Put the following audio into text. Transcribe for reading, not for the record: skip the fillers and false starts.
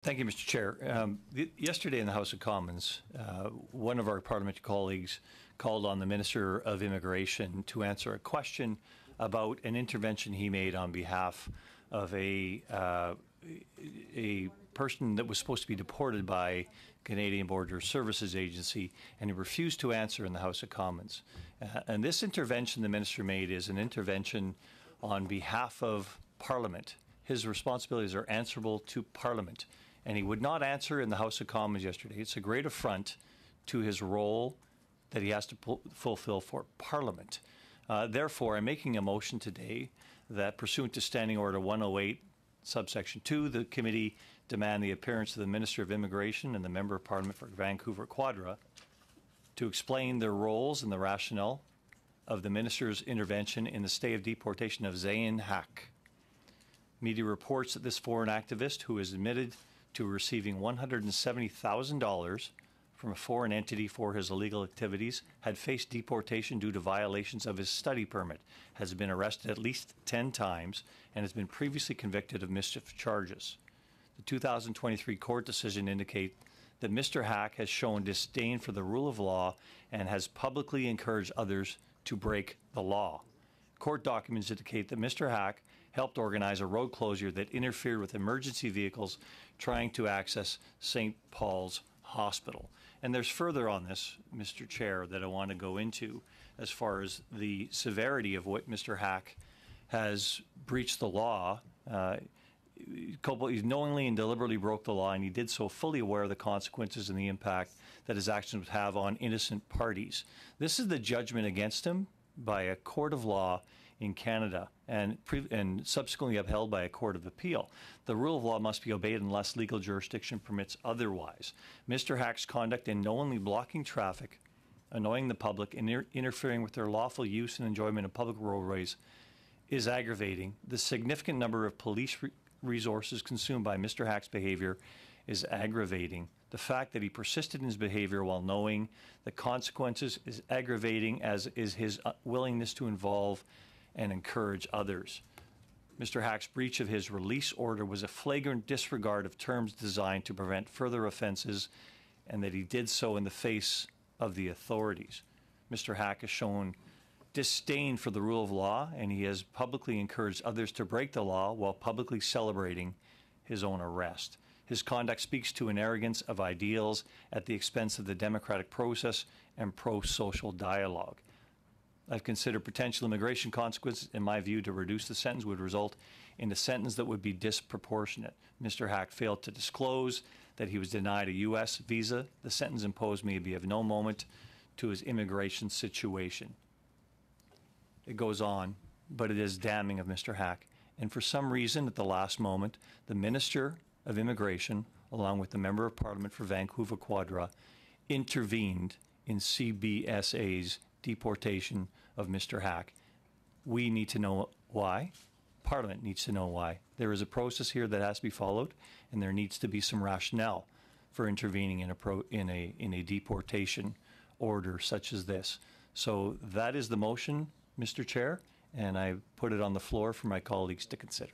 Thank you, Mr. Chair. Yesterday in the House of Commons, one of our parliamentary colleagues called on the Minister of Immigration to answer a question about an intervention he made on behalf of a person that was supposed to be deported by Canadian Border Services Agency, and he refused to answer in the House of Commons. And this intervention the Minister made is an intervention on behalf of Parliament. His responsibilities are answerable to Parliament, and he would not answer in the House of Commons yesterday. It's a great affront to his role that he has to fulfill for Parliament. Therefore, I'm making a motion today that, pursuant to Standing Order 108, subsection 2, the committee demand the appearance of the Minister of Immigration and the Member of Parliament for Vancouver Quadra to explain their roles and the rationale of the Minister's intervention in the stay of deportation of Zain Haq. Media reports that this foreign activist, who is admitted to receiving $170,000 from a foreign entity for his illegal activities, had faced deportation due to violations of his study permit, has been arrested at least 10 times, and has been previously convicted of mischief charges. The 2023 court decision indicates that Mr. Haq has shown disdain for the rule of law and has publicly encouraged others to break the law. Court documents indicate that Mr. Haq helped organize a road closure that interfered with emergency vehicles trying to access St. Paul's Hospital. And there's further on this, Mr. Chair, that I want to go into as far as the severity of what Mr. Haq has breached the law. He knowingly and deliberately broke the law, and he did so fully aware of the consequences and the impact that his actions would have on innocent parties. This is the judgment against him by a court of law in Canada and subsequently upheld by a court of appeal. The rule of law must be obeyed unless legal jurisdiction permits otherwise. Mr. Haq's conduct in knowingly blocking traffic, annoying the public, and interfering with their lawful use and enjoyment of public roadways is aggravating. The significant number of police resources consumed by Mr. Haq's behavior is aggravating. The fact that he persisted in his behavior while knowing the consequences is aggravating, as is his willingness to involve and encourage others. Mr. Haq's breach of his release order was a flagrant disregard of terms designed to prevent further offenses, and that he did so in the face of the authorities. Mr. Haq has shown disdain for the rule of law, and he has publicly encouraged others to break the law while publicly celebrating his own arrest. His conduct speaks to an arrogance of ideals at the expense of the democratic process and pro-social dialogue. I've considered potential immigration consequences. In my view, to reduce the sentence would result in a sentence that would be disproportionate. Mr. Haq failed to disclose that he was denied a U.S. visa. The sentence imposed may be of no moment to his immigration situation. It goes on, but it is damning of Mr. Haq. And for some reason, at the last moment, the Minister of Immigration, along with the Member of Parliament for Vancouver Quadra, intervened in CBSA's deportation of Mr. Haq. We need to know why. Parliament needs to know why. There is a process here that has to be followed, and there needs to be some rationale for intervening in a deportation order such as this. So that is the motion, Mr. Chair, and I put it on the floor for my colleagues to consider.